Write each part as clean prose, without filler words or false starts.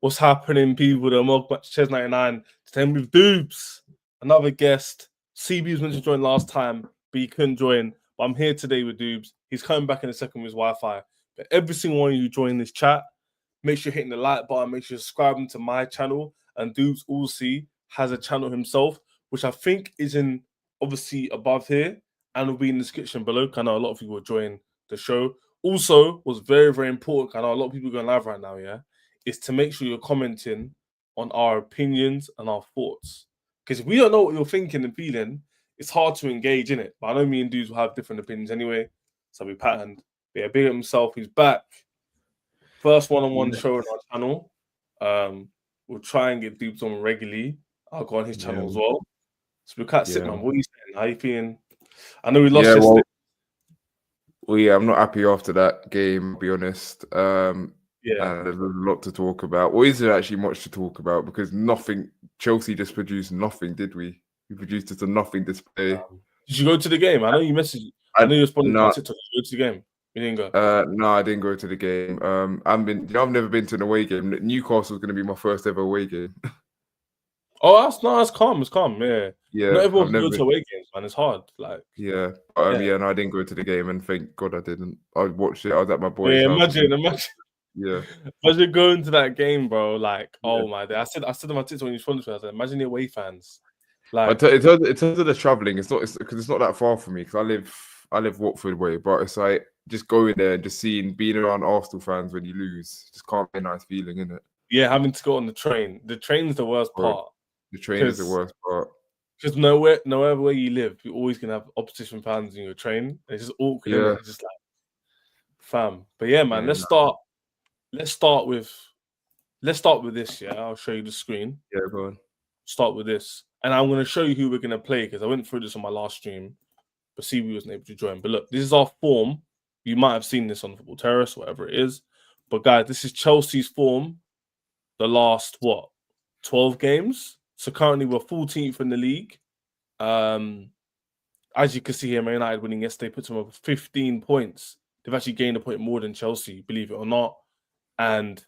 What's happening, people? The Welcome back to Chess 99. Today with Doobs, another guest. CB was meant to join last time, but he couldn't join. But I'm here today with Doobs. He's coming back in a second with his Wi-Fi. But every single one of you join this chat, make sure you're hitting the like button, make sure you're subscribing to my channel. And Doobs also has a channel himself, which I think is in obviously above here and will be in the description below. I know a lot of people will join the show. Also, was very, very important. I know a lot of people are going live right now, yeah? Is to make sure you're commenting on our opinions and our thoughts. Because if we don't know what you're thinking and feeling, it's hard to engage in it. But I know me and dudes will have different opinions anyway. So we patterned. But yeah, big up himself. He's back. First one-on-one show on our channel. We'll try and get dudes on regularly. I'll go on his channel as well. So we can't sit, man. What are you saying? How are you feeling? I know we lost yesterday. Well, yeah, I'm not happy after that game, to be honest. And there's a lot to talk about. Or is there actually much to talk about? Because nothing, Chelsea just produced nothing, did we? We produced just a nothing display. Did you go to the game? I know you messaged. I know you responded to TikTok. Did you go to the game? You didn't go? No, I didn't go to the game. I've never been to an away game. Newcastle's going to be my first ever away game. Oh, that's calm. It's calm. Yeah. Not everyone can go to away games, man. It's hard. Like. No, I didn't go to the game, and thank God I didn't. I watched it. I was at my boy's house. Imagine. Yeah. Imagine going to that game, bro. Like, oh my day. I said on my TikTok when you responded to me, I said, imagine the away fans. Like, in terms of the traveling, it's because it's not that far from me. Because I live Watford way, but it's like just going there and just being around Arsenal fans when you lose, just can't be a nice feeling, isn't it? Yeah, having to go on the train. The train's the worst part. The train is the worst part. Because nowhere where you live, you're always gonna have opposition fans in your train. It's just awkward. Yeah. It's just like, fam. But yeah, man. Let's start with this. Yeah, I'll show you the screen. Yeah, go on. Start with this, and I'm gonna show you who we're gonna play because I went through this on my last stream, but CB wasn't able to join. But look, this is our form. You might have seen this on Football Terrace, whatever it is. But guys, this is Chelsea's form. The last 12 games. So currently we're 14th in the league. As you can see here, Man United winning yesterday puts them over 15 points. They've actually gained a point more than Chelsea, believe it or not. And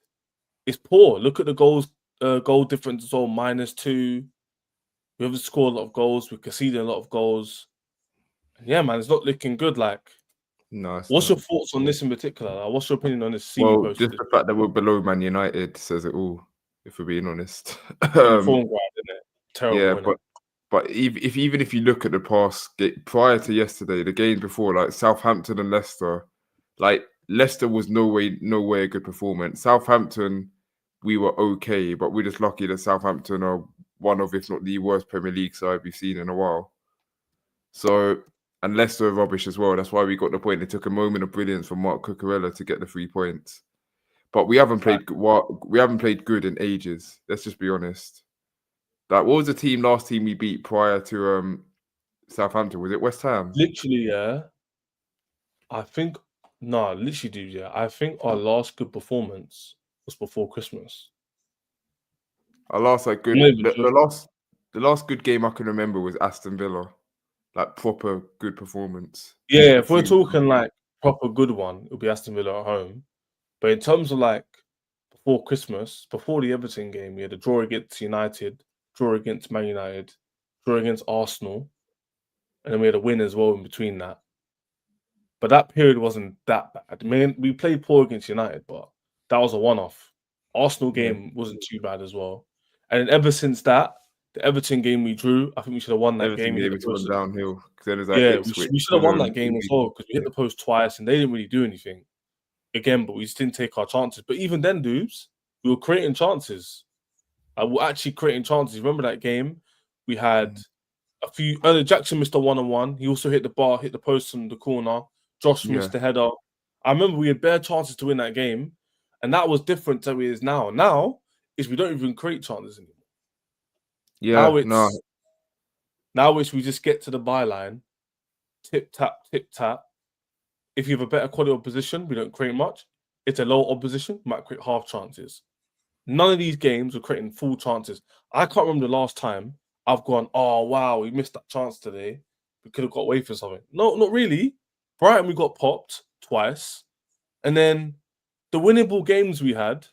it's poor. Look at the goal difference as well, -2. We haven't scored a lot of goals. We're conceding a lot of goals. And yeah, man, it's not looking good. Like, what's your thoughts on this in particular? Like, what's your opinion on this? Well, just the fact that we're below Man United says it all, if we're being honest. Form grind, isn't it? Terrible. Yeah, but even if you look at the past prior to yesterday, the games before, like Southampton and Leicester, like Leicester was no way a good performance. Southampton, we were okay, but we're just lucky that Southampton are one of, if not the worst Premier League side we've seen in a while. So, and Leicester are rubbish as well. That's why we got the point. It took a moment of brilliance from Mark Cucurella to get the 3 points. But we haven't played good in ages. Let's just be honest. Like, what was the last team we beat prior to Southampton? Was it West Ham? Literally, yeah. I think I think our last good performance was before Christmas. Our last the last good game I can remember was Aston Villa. Like proper good performance. Yeah, if we're talking like proper good one, it'll be Aston Villa at home. But in terms of like before Christmas, before the Everton game, we had a draw against United, draw against Man United, draw against Arsenal, and then we had a win as well in between that. But that period wasn't that bad. I mean, we played poor against United, but that was a one-off. Arsenal game wasn't too bad as well. And then ever since that, the Everton game we drew, I think we should have won that game. It was downhill. We should have won that game as well because we hit the post twice and they didn't really do anything. Again, but we just didn't take our chances. But even then, dudes, we were creating chances. We were actually creating chances. Remember that game? We had a few. Jackson missed a 1-on-1. He also hit the bar, hit the post from the corner. Josh missed the header. I remember we had bare chances to win that game, and that was different to it is now. Now is we don't even create chances anymore. Yeah, now it's we just get to the byline, tip tap. If you have a better quality opposition, we don't create much. It's a low opposition, might create half chances. None of these games are creating full chances. I can't remember the last time I've gone, oh wow, we missed that chance today. We could have got away for something. No, not really. Brighton, we got popped twice. And then the winnable games we had,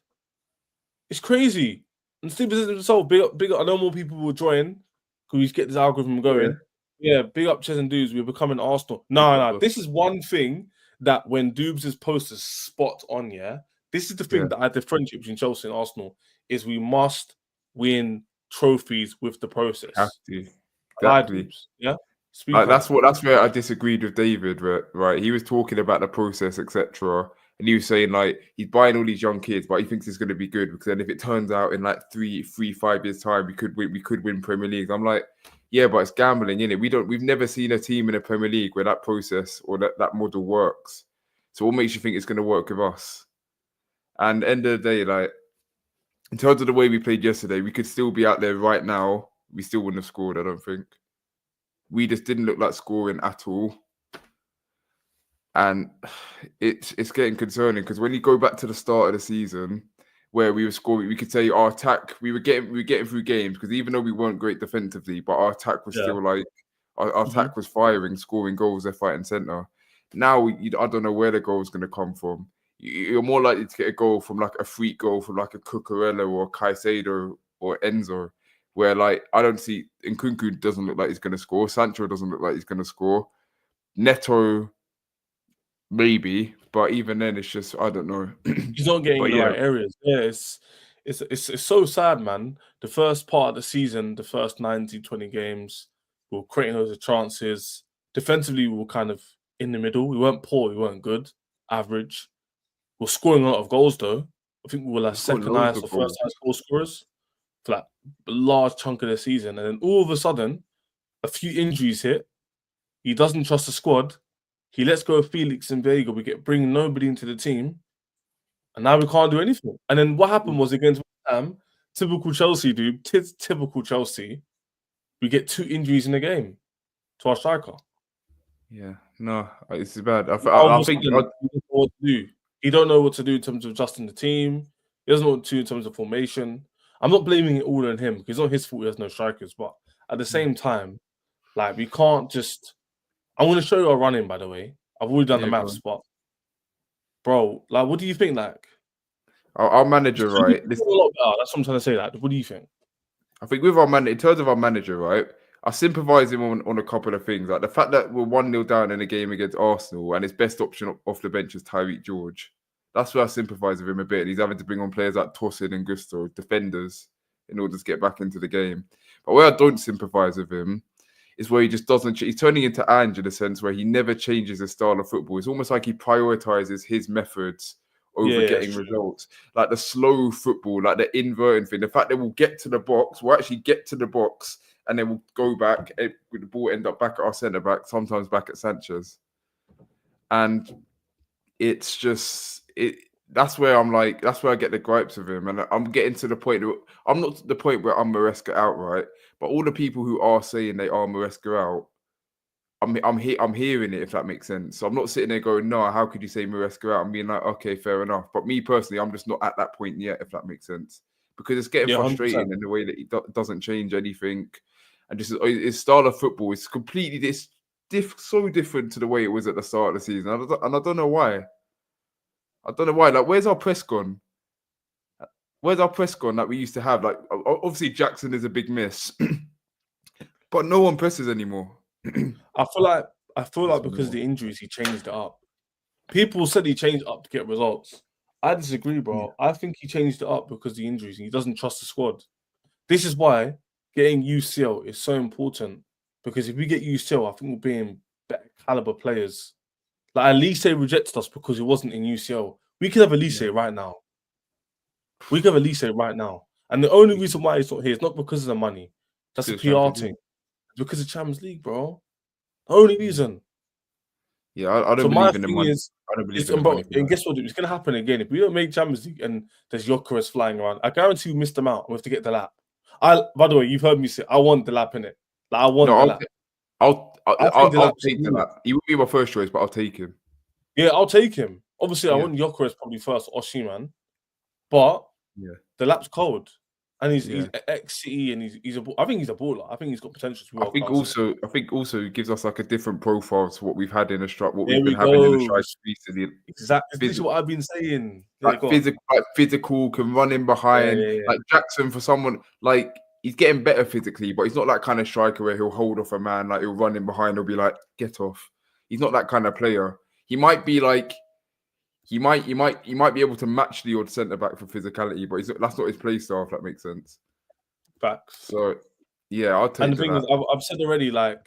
It's crazy. And Steve business himself, big up. I know more people will join because we get this algorithm going. Yeah, big up Ches and Dubes. We're becoming Arsenal. No. This is one thing that when Dubes' post is spot on, yeah. This is the thing that I differentiate between Chelsea and Arsenal is we must win trophies with the process. Have to. Exactly. Yeah. That's where I disagreed with David, right? He was talking about the process, etc. And he was saying like he's buying all these young kids, but he thinks it's going to be good because then if it turns out in like 5 years time we could win Premier League. I'm like, yeah, but it's gambling, innit? We've never seen a team in the Premier League where that process or that model works. So what makes you think it's going to work with us? And end of the day, like in terms of the way we played yesterday, we could still be out there right now. We still wouldn't have scored, I don't think. We just didn't look like scoring at all. And it's getting concerning because when you go back to the start of the season where we were scoring, we could say our attack, we were getting through games because even though we weren't great defensively, but our attack was still like, our attack was firing, scoring goals left, right and centre. Now, I don't know where the goal is going to come from. You're more likely to get a goal from like a freak goal from like a Cucurella or Caicedo or Enzo, where like I don't see Nkunku doesn't look like he's going to score. Sancho doesn't look like he's going to score. Neto, maybe, but even then, it's just I don't know. He's not getting in the right areas. Yeah, it's so sad, man. The first part of the season, the first 20 games, we were creating loads of chances. Defensively, we were kind of in the middle. We weren't poor, we weren't good, average. We're scoring a lot of goals though. I think we were like second highest or first highest goal scorers for like a large chunk of the season. And then all of a sudden, a few injuries hit. He doesn't trust the squad. He lets go of Felix and Vega. We bring nobody into the team. And now we can't do anything. And then what happened was against West Ham, typical Chelsea, dude. Typical Chelsea. We get 2 injuries in the game to our striker. Yeah, no, it's bad. I think he doesn't know what to do. He don't know what to do in terms of adjusting the team. He doesn't know what to do in terms of formation. I'm not blaming it all on him because it's not his fault he has no strikers. But at the same time, like we can't just. I want to show you our running, by the way. I've already done the maths, but bro, like, what do you think? Like, our manager, right? That's what I'm trying to say. Like, what do you think? I think with our manager, in terms of our manager, right? I sympathise him on a couple of things, like the fact that we're 1-0 down in a game against Arsenal, and his best option off the bench is Tyreek George. That's where I sympathise with him a bit. And he's having to bring on players like Tosin and Gusto, defenders, in order to get back into the game. But where I don't sympathise with him is where he just doesn't. He's turning into Ange in a sense where he never changes his style of football. It's almost like he prioritises his methods over getting results. Like the slow football, like the inverting thing. The fact that we'll get to the box, we'll actually get to the box, and then we'll go back with the ball, end up back at our centre back, sometimes back at Sanchez. And it's just that's where I'm like, that's where I get the gripes of him. And I'm getting to the point, I'm not to the point where I'm Maresca out, right? But all the people who are saying they are Maresca out, I'm hearing it, if that makes sense. So I'm not sitting there going, no, how could you say Maresca out? I'm being like, okay, fair enough. But me personally, I'm just not at that point yet, if that makes sense. Because it's getting frustrating 100%. In the way that he doesn't change anything. And just his style of football is completely so different to the way it was at the start of the season. And I don't know why. Like, where's our press gone? Where's our press gone that we used to have? Like, obviously, Jackson is a big miss. But no one presses anymore. I feel like because of the injuries, he changed it up. People said he changed it up to get results. I disagree, bro. Yeah. I think he changed it up because of the injuries. He doesn't trust the squad. This is why getting UCL is so important. Because if we get UCL, I think we'll be in better caliber players. Like Elise rejected us because he wasn't in UCL. We could have Elise right now. And the only reason why he's not here is not because of the money. That's a PR thing. It's because of Champions League, bro. The only reason. Yeah, I don't believe in the money. I don't believe in the money. And guess what? It's going to happen again. If we don't make Champions League and there's Gyökeres flying around, I guarantee we missed them out. We have to get the lap. By the way, you've heard me say, I want the lap in it. Like, I want the lap. I'll take the lap. He would be my first choice, but I'll take him. Yeah, I'll take him. Obviously, I want Gyökeres probably first, Osimhen. But the lap's cold. And he's ex-City, and I think he's a baller. I think he's got potential to be world class. I think also it gives us like a different profile to what we've had in the strike, what There we've we been having in the go. strike recently. Exactly. This is what I've been saying. Like physical, can run in behind. Yeah. Like Jackson, for someone like he's getting better physically, but he's not that kind of striker where he'll hold off a man, like he'll run in behind, he'll be like, get off. He's not that kind of player. He might be like he might be able to match the odd centre back for physicality, but that's not his play style, if that makes sense. Facts. So yeah, I'll take. And the thing is, I've said already, like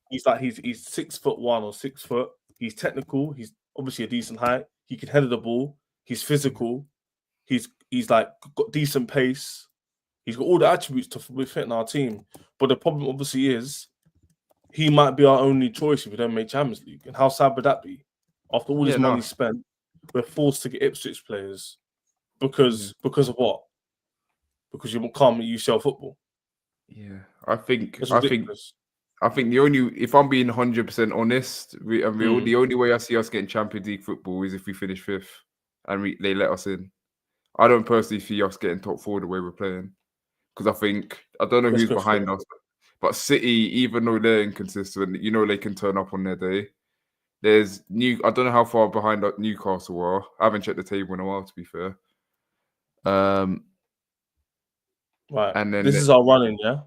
he's 6'1" or 6 foot. He's technical. He's obviously a decent height. He can head the ball. He's physical. He's like got decent pace. He's got all the attributes to fit in our team. But the problem obviously is he might be our only choice if we don't make Champions League. And how sad would that be? After all this money spent, we're forced to get Ipswich players because of what? Because you can't make UCL football. Yeah, I think the only, if I'm being 100% honest, the only way I see us getting Champions League football is if we finish 5th and they let us in. I don't personally see us getting top 4 the way we're playing, because I don't know who's behind us, but City, even though they're inconsistent, they can turn up on their day. I don't know how far behind Newcastle are. I haven't checked the table in a while, to be fair. Right, and then this is our running, yeah.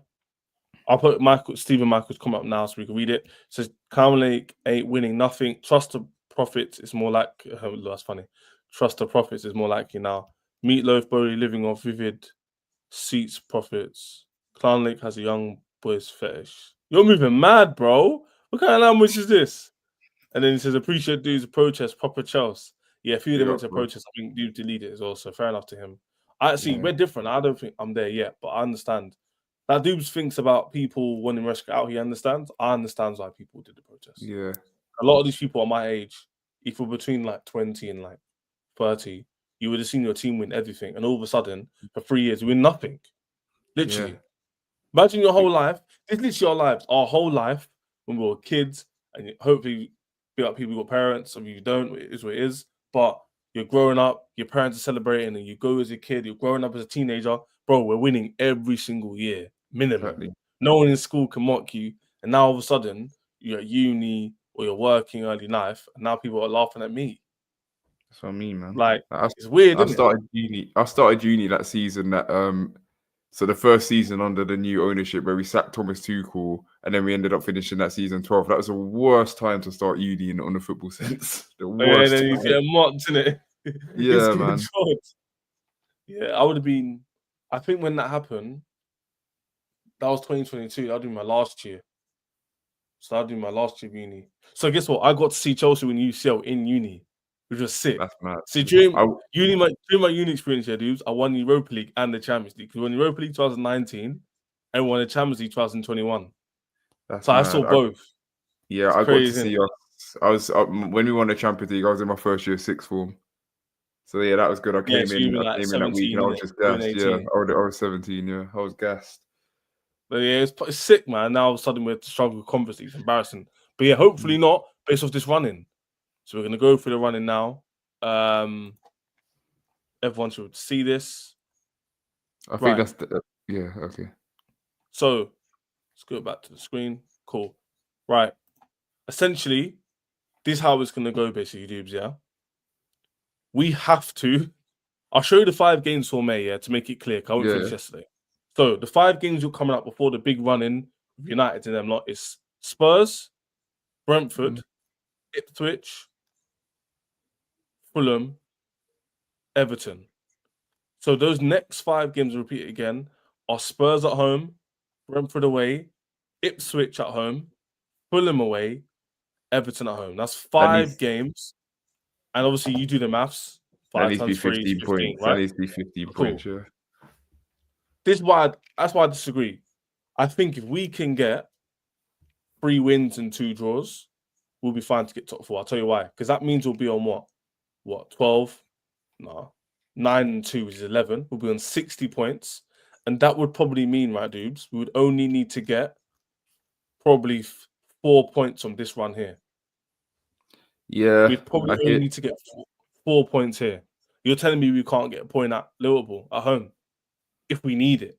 I'll put Stephen Michael's come up now so we can read it. It says Calm Lake ain't winning nothing. Trust the profits is more like that's funny. Trust the profits is more likely now. Meatloaf Bodie living off vivid seats profits. Clown Lake has a young boy's fetish. You're moving mad, bro. What kind of language is this? And then he says, appreciate dudes protest, proper Chelsea. Yeah, a few of them went to protest. I think dude deleted it as well, so fair enough to him. We're different. I don't think I'm there yet, but I understand. That Dubes thinks about people wanting rescue out. He understands. I understand why people did the protest. Yeah. A lot of these people are my age. If you're between like 20 and like 30, you would have seen your team win everything. And all of a sudden, for 3 years, you win nothing. Literally. Yeah. Imagine your whole life. It's literally our lives. Our whole life when we were kids. And hopefully, be like people who got parents. Or if you don't, it is what it is. But you're growing up. Your parents are celebrating. And you go as a kid. You're growing up as a teenager. Bro, we're winning every single year. Minimum. Exactly. No one in school can mock you, and now all of a sudden you're at uni or you're working early life, and now people are laughing at me. That's what I mean, man. Like it's weird. I started uni that season. So the first season under the new ownership where we sacked Thomas Tuchel, and then we ended up finishing that season 12th. That was the worst time to start uni on the football sense. The worst. Yeah, then you get mocked, innit? Yeah, man. Yeah, I would have been. I think when that happened. That was 2022. I'll do my last year. So I'll do my last year of uni. So guess what? I got to see Chelsea win UCL in uni, which was sick. That's mad. See, during my uni experience here, dudes, I won the Europa League and the Champions League. We won the Europa League 2019 and won the Champions League 2021. So mad. I saw both. Yeah, I got to see us. I was when we won the Champions League. I was in my first year of sixth form. So yeah, that was good. I came in that week and I was just gassed. Yeah, I was 17. Yeah, I was gassed. But yeah, it's sick, man. Now all of a sudden we're struggling with conference. It's embarrassing. But yeah, hopefully not based off this running. So we're gonna go through the running now. Everyone should see this. I think that's yeah, okay. So let's go back to the screen. Cool. Right. Essentially, this is how it's gonna go, basically, dudes. Yeah. We have to. I'll show you the 5 games for May, yeah, to make it clear. I went through this yesterday. So the 5 games you're coming up before the big run-in with United in them lot is Spurs, Brentford, Ipswich, Fulham, Everton. So those next 5 games, repeat it again, are Spurs at home, Brentford away, Ipswich at home, Fulham away, Everton at home. That's 5 games. And obviously you do the maths. 5 times 3 is 15 points, right? That needs to be 15 points, yeah. That's why I disagree. I think if we can get 3 wins and 2 draws, we'll be fine to get top 4. I'll tell you why. Because that means we'll be on what? 12? No. 9 and 2 is 11. We'll be on 60 points. And that would probably mean, right, dudes, we would only need to get probably 4 points on this run here. Yeah. We'd probably only need to get 4 points here. You're telling me we can't get a point at Liverpool at home? if we need it.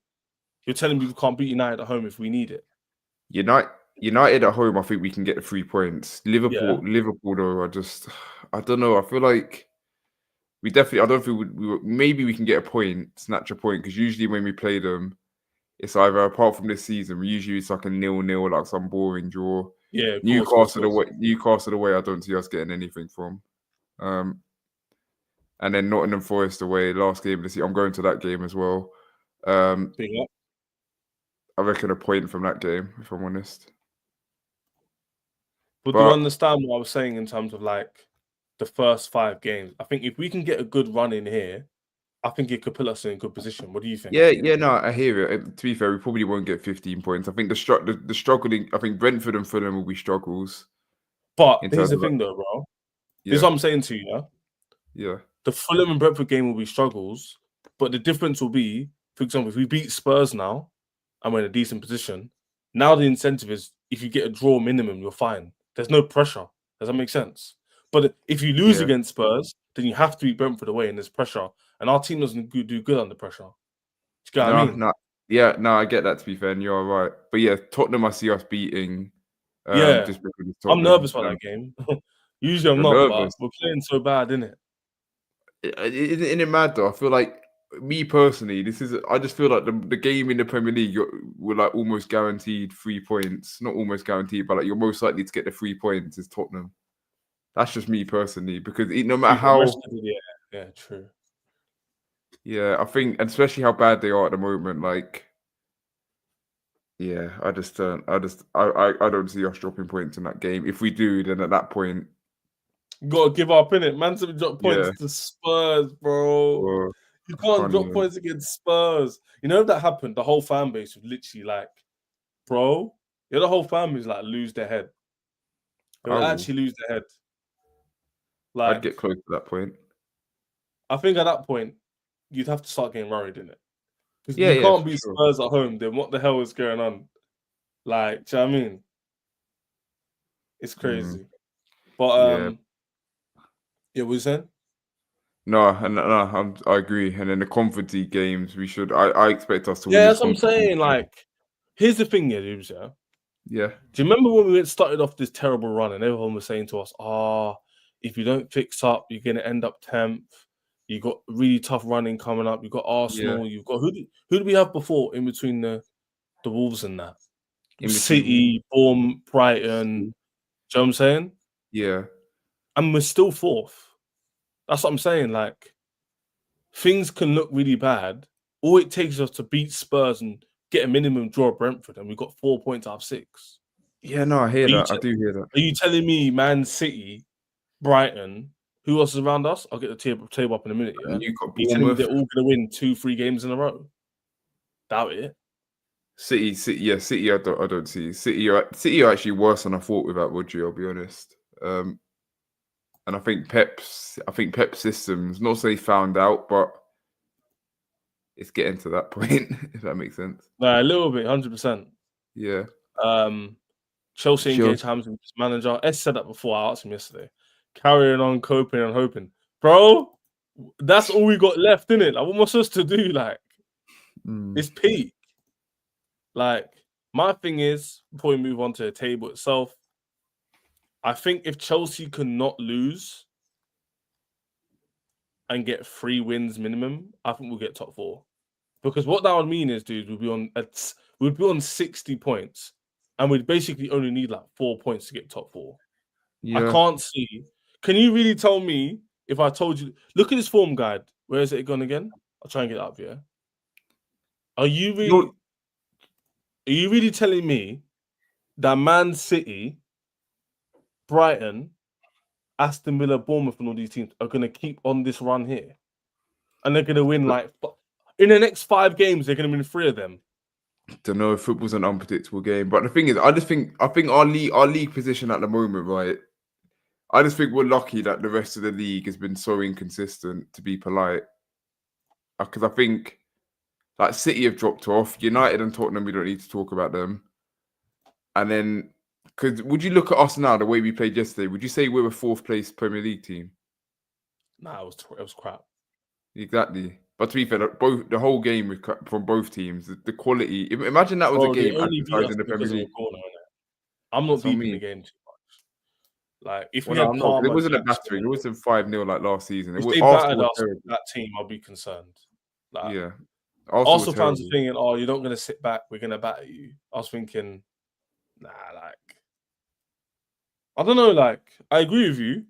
You're telling me we can't beat United at home if we need it. United at home, I think we can get the 3 points. Yeah. Liverpool though, I don't know. I feel like I don't think maybe we can get a point, snatch a point, because usually when we play them, it's either, apart from this season, usually it's like a 0-0, like some boring draw. Yeah, of Newcastle course. away, I don't see us getting anything from. And then Nottingham Forest away, last game of the season. I'm going to that game as well. Big up. I reckon a point from that game, if I'm honest. But do you understand what I was saying in terms of like the first 5 games? I think if we can get a good run in here, I think it could put us in a good position. What do you think? Yeah, no, I hear it. To be fair, we probably won't get 15 points. I think the struggling. I think Brentford and Fulham will be struggles. But here's the thing, though, bro. Yeah. This is what I'm saying to you. Yeah. Yeah. The Fulham and Brentford game will be struggles, but the difference will be, for example, if we beat Spurs now and we're in a decent position, now the incentive is if you get a draw minimum, you're fine. There's no pressure. Does that make sense? But if you lose against Spurs, then you have to beat Brentford away and there's pressure. And our team doesn't do good under pressure. Do you get what I mean? I get that, to be fair, and you're right. But yeah, Tottenham, I see us beating. Just because I'm nervous about that game. Usually I'm not, nervous. But we're playing so bad, isn't it? Isn't it mad though? I feel like, me personally, I just feel like the game in the Premier League, we're like almost guaranteed 3 points. Not almost guaranteed, but like you're most likely to get the 3 points is Tottenham. That's just me personally, because no matter how... Yeah, true. Yeah, I think, and especially how bad they are at the moment, like... Yeah, I don't see us dropping points in that game. If we do, then at that point... You gotta give up, innit? Man said we drop points to Spurs, bro. You can't drop points against Spurs. You know if that happened, the whole fan base would literally like, bro, the whole fan base like lose their head. They would actually lose their head. Like, I'd get close to that point. I think at that point, you'd have to start getting worried, innit? Because you can't beat Spurs at home, then what the hell is going on? Like, do you know what I mean? It's crazy. But yeah, what you saying? No, I agree. And then the Conference League games, I expect us to win. Yeah, that's what I'm saying. Like, here's the thing, Dubes, yeah? Yeah. Do you remember when we started off this terrible run and everyone was saying to us, if you don't fix up, you're going to end up 10th. You got really tough running coming up. You've got Arsenal. You've got... Who did we have before in between the Wolves and that? City, Bournemouth, Brighton. Do you know what I'm saying? Yeah. And we're still 4th. That's what I'm saying. Like, things can look really bad. All it takes is us to beat Spurs and get a minimum draw at Brentford, and we got 4 points out of 6. Yeah, no, I hear that. I do hear that. Are you telling me Man City, Brighton, who else is around us? I'll get the table up in a minute. Yeah? You got you telling me they're all going to win 2-3 games in a row? Doubt it. City. I don't see. City are actually worse than I thought without Rodri, I'll be honest. And I think Pep's systems, not say found out, but it's getting to that point, if that makes sense. A little bit, 100%. Yeah. Chelsea engaged Hamilton as manager. S said that before. I asked him yesterday. Carrying on, coping and hoping. Bro, that's all we got left, innit? Like, what am I supposed to do? Like, it's peak. Like, my thing is, before we move on to the table itself, I think if Chelsea could not lose and get 3 wins minimum, I think we'll get top 4. Because what that would mean is, dude, we'd be on 60 points, and we'd basically only need like 4 points to get top 4. Yeah. I can't see. Can you really tell me if I told you? Look at this form guide. Where is it gone again? I'll try and get it up. Yeah. Are you really telling me that Man City, Brighton, Aston Villa, Bournemouth, and all these teams are going to keep on this run here, and they're going to win like in the next 5 games? They're going to win 3 of them. Don't know. Football's an unpredictable game, but the thing is, I think our league position at the moment, right? I just think we're lucky that the rest of the league has been so inconsistent, to be polite. Because I think like City have dropped off. United and Tottenham, we don't need to talk about them. And then, because would you look at us now, the way we played yesterday, would you say we're a 4th place Premier League team? Nah, it was crap. Exactly. But to be fair, the whole game from both teams, the quality. Imagine that was a Bro, they game only beat advertised us in the Premier because of a League. corner, innit? I'm not That's what I deep in the mean. game too much. Like, if Well, we no, had I'm not. It Palmer, wasn't a Jackson, battering. It wasn't 5-0 like last season. if they Arsenal battered were us, terrible. that team, I'll be concerned. Like, Yeah, Arsenal were Arsenal fans are terrible. thinking, "Oh, you're not going to sit back. We're going to batter you." I was thinking, nah, like, I don't know. Like, I agree with you.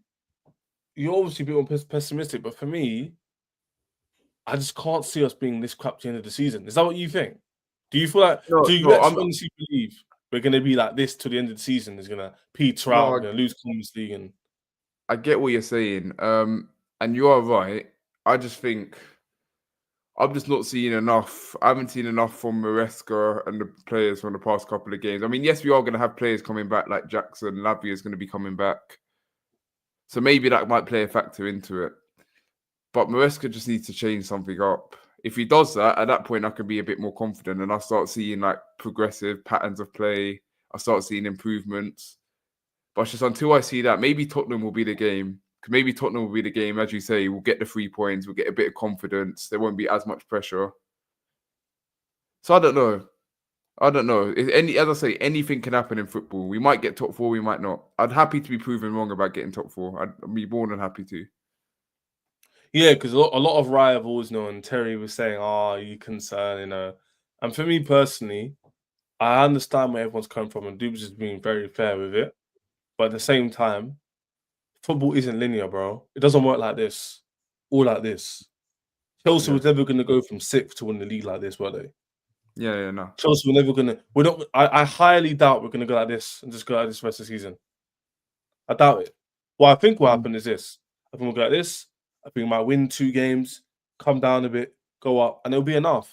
You're obviously a bit more pessimistic, but for me, I just can't see us being this crap to the end of the season. Is that what you think? Do you feel like? No, Do you no, actually honestly believe we're going to be like this to the end of the season? Is going to peter out. no. We're going to lose Conference League, and I get what you're saying, and you are right. I just think I'm just not seeing enough. I haven't seen enough from Maresca and the players from the past couple of games. I mean, yes, we are going to have players coming back like Jackson. Lavia is going to be coming back, so maybe that might play a factor into it. But Maresca just needs to change something up. If he does that, at that point, I can be a bit more confident, and I start seeing like progressive patterns of play. I start seeing improvements. But it's just until I see that, maybe Tottenham will be the game. Maybe Tottenham will be the game, as you say. We'll get the 3 points. We'll get a bit of confidence. There won't be as much pressure. So I don't know. I don't know. As I say, anything can happen in football. We might get top 4. We might not. I'd happy to be proven wrong about getting top 4. I'd be more than happy to. yeah, because a lot of rivals, and Terry was saying, "Oh, are you concerned?" And for me personally, I understand where everyone's coming from, and Dubes is being very fair with it. But at the same time, football isn't linear, bro. It doesn't work like this, all like this. Chelsea Yeah. was never going to go from 6th to win the league like this, were they? Yeah, no. Chelsea were never going to. We're not. I highly doubt we're going to go like this and just go like this the rest of the season. I doubt it. What I think will happen is this: I think we'll go like this. I think we might win 2 games, come down a bit, go up, and it'll be enough.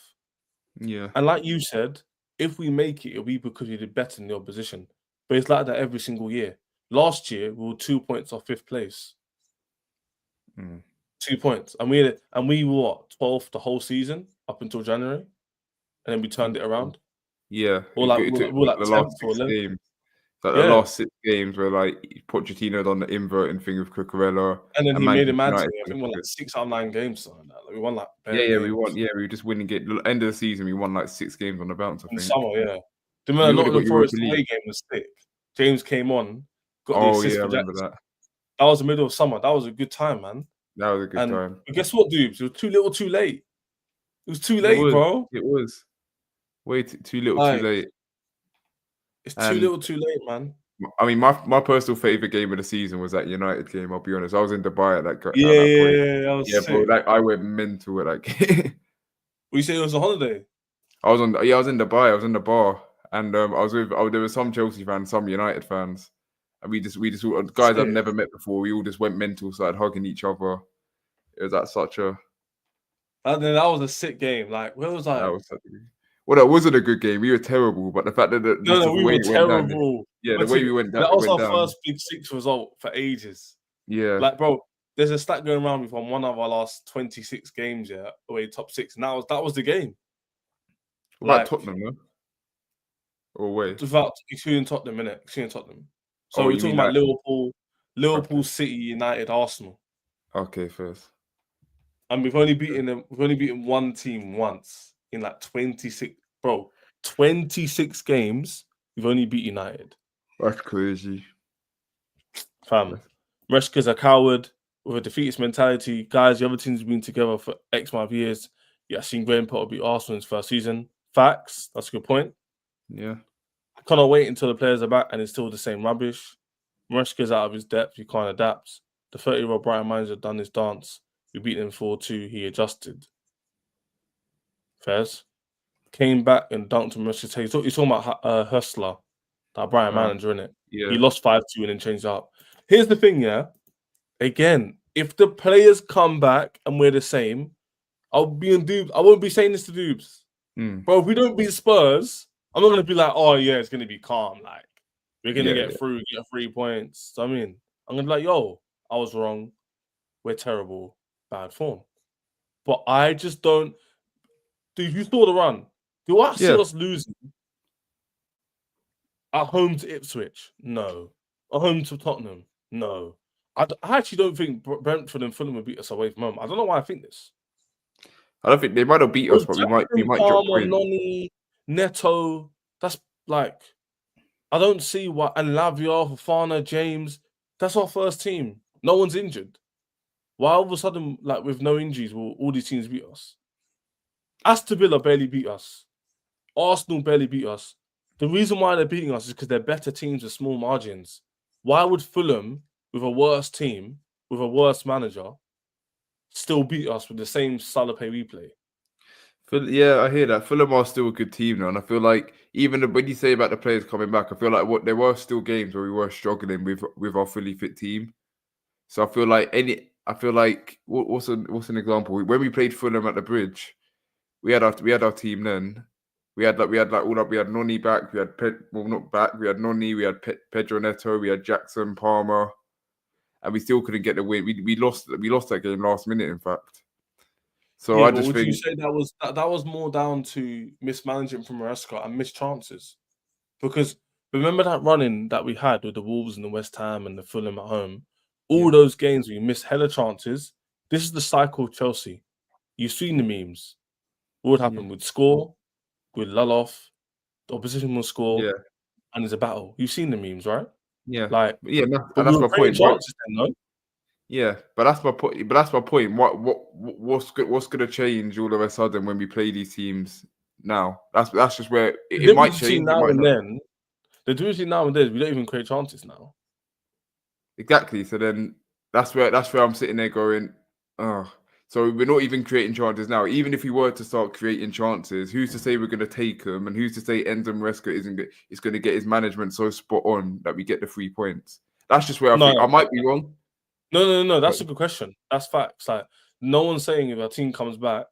Yeah. And like you said, if we make it, it'll be because we did better than the opposition. But it's like that every single year. Last year, we were 2 points off 5th place. 2 points. And we were what, 12th the whole season up until January? And then we turned it around. Yeah. Or like It took we're like the 10th last or 6 11th. games. Like the Yeah. last 6 games where like Pochettino done the inverting thing with Cucurella. And then he made it mad to United me. I think we won like 6 out of 9 games. Something like that. Like, we won like bare we games. won. Yeah, we were just winning it. The end of the season, we won like 6 games on the bounce, I In think. summer, yeah. The We would have got Nottingham Forest Europa away League. game was sick. James came on, got the Oh assist yeah, I for remember Jackson. that. That was the middle of summer. That was a good time, man. That was a good time. But guess what, dudes? It was too little, too late. It was too It late, was. bro. It was way too little, Like, too late. it's too And little, too late, man. I mean, my personal favorite game of the season was that United game. I'll be honest. I was in Dubai at that point. Yeah, that was Yeah, bro. sick. Like I went mental at that game. Well, you say it was a holiday? I was in Dubai. I was in the bar, and I was with. There were some Chelsea fans, some United fans, and we just guys I've Sick. never met before. We all just went mental, started hugging each other. It was at such a. And then that was a sick game. Like, where was I? That was such a. Well, that wasn't a good game. We were terrible, but the fact that the We way were it went down, terrible. the way we went down, that it was went our down. first Big 6 result for ages. Yeah, Like, bro, there's a stat going around. We've won one of our last 26 games, away top 6, and that was the game. what about Tottenham, no? Or away? Without excluding Tottenham, innit? Excluding Tottenham. So Oh, we're you talking mean about like... Liverpool, Okay. City, United, Arsenal. Okay, first. And we've only beaten them. We've only beaten one team once in like 26. Bro, 26 games. We've only beat United. That's crazy. Fam, Maresca's a coward with a defeatist mentality. Guys, the other teams have been together for X amount of years. Yeah, I've seen Graham Potter beat Arsenal in his first season. Facts. That's a good point. Yeah. I cannot wait until the players are back and it's still the same rubbish. Maresca's out of his depth. He can't adapt. The 30-year-old Brian manager done his dance. We beat them 4-2. He adjusted. Fairs. Came back and dunked on Maresca's head. He's talking about Hustler, that Brian manager, innit? Yeah. He lost 5-2 and then changed up. Here's the thing, yeah? Again, if the players come back and we're the same, I'll be in Dubes. I won't be saying this to Dubes. Bro, if we don't beat Spurs, I'm not going to be like, oh, yeah, it's going to be calm. Like, we're going to get 3 points. So, I mean, I'm going to be like, yo, I was wrong. We're terrible. Bad form. But I just don't. Dude, you saw the run. Do I see us losing at home to Ipswich? No. At home to Tottenham? No. I actually don't think Brentford and Fulham will beat us away from home. I don't know why I think this. I don't think they might not beat us, but we Jackson, might drop Palmer, points. Noni, Neto. That's like I don't see why. And Lavia, Fofana, James. That's our first team. No one's injured. Why all of a sudden, like with no injuries, will all these teams beat us? Aston Villa barely beat us. Arsenal barely beat us. The reason why they're beating us is because they're better teams with small margins. Why would Fulham, with a worse team, with a worse manager, still beat us with the same style of play we play? Yeah, I hear that. Fulham are still a good team now, and I feel like even when you say about the players coming back, I feel like there were still games where we were struggling with our fully fit team. So I feel like what's an example? When we played Fulham at the Bridge, we had our team then. We had Noni back. We had not back. We had Noni. We had Pedro Neto. We had Jackson, Palmer, and we still couldn't get the win. We lost that game last minute, in fact. So yeah, I but just would think you say that was more down to mismanagement from Maresca and missed chances? Because remember that running that we had with the Wolves and the West Ham and the Fulham at home? All those games we missed hella chances. This is the cycle of Chelsea. You've seen the memes. What would happen? We'd score, we'd lull off, the opposition will score, and it's a battle. You've seen the memes, right? yeah, Like, and but we that's were my creating point. Right? chances then, no? Yeah, but that's my point. But that's my point. What's going to change all of a sudden when we play these teams now? That's just where The it might difference between change. It now might and not. then, the difference between now and then is we don't even create chances now. Exactly. So then that's where I'm sitting there going, oh. So we're not even creating chances now. Even if we were to start creating chances, who's to say we're going to take them, and who's to say Enzo Maresca is going to get his management so spot on that we get the 3 points? That's just where I think I might be wrong. No. That's a good question. That's facts. Like, no one's saying if our team comes back,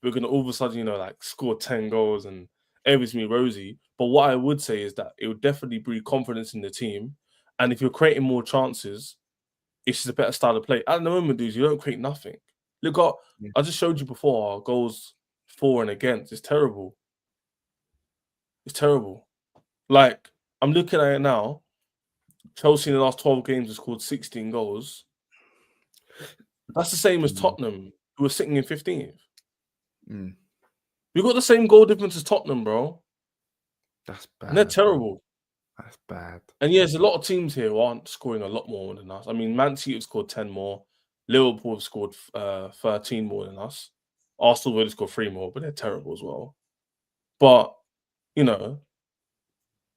we're gonna all of a sudden, like score 10 goals and everything's gonna be rosy. But what I would say is that it would definitely breed confidence in the team. And if you're creating more chances, it's just a better style of play. At the moment, dudes, you don't create nothing. Look, I just showed you before our goals for and against. It's terrible. It's terrible. Like, I'm looking at it now. Chelsea in the last 12 games has scored 16 goals. That's the same as Tottenham, who are sitting in 15th. We've got the same goal difference as Tottenham, bro. That's bad. And they're terrible. That's bad. And yeah, there's a lot of teams here who aren't scoring a lot more than us. I mean, Man City have scored 10 more. Liverpool have scored 13 more than us. Arsenal would have scored 3 more, but they're terrible as well. But,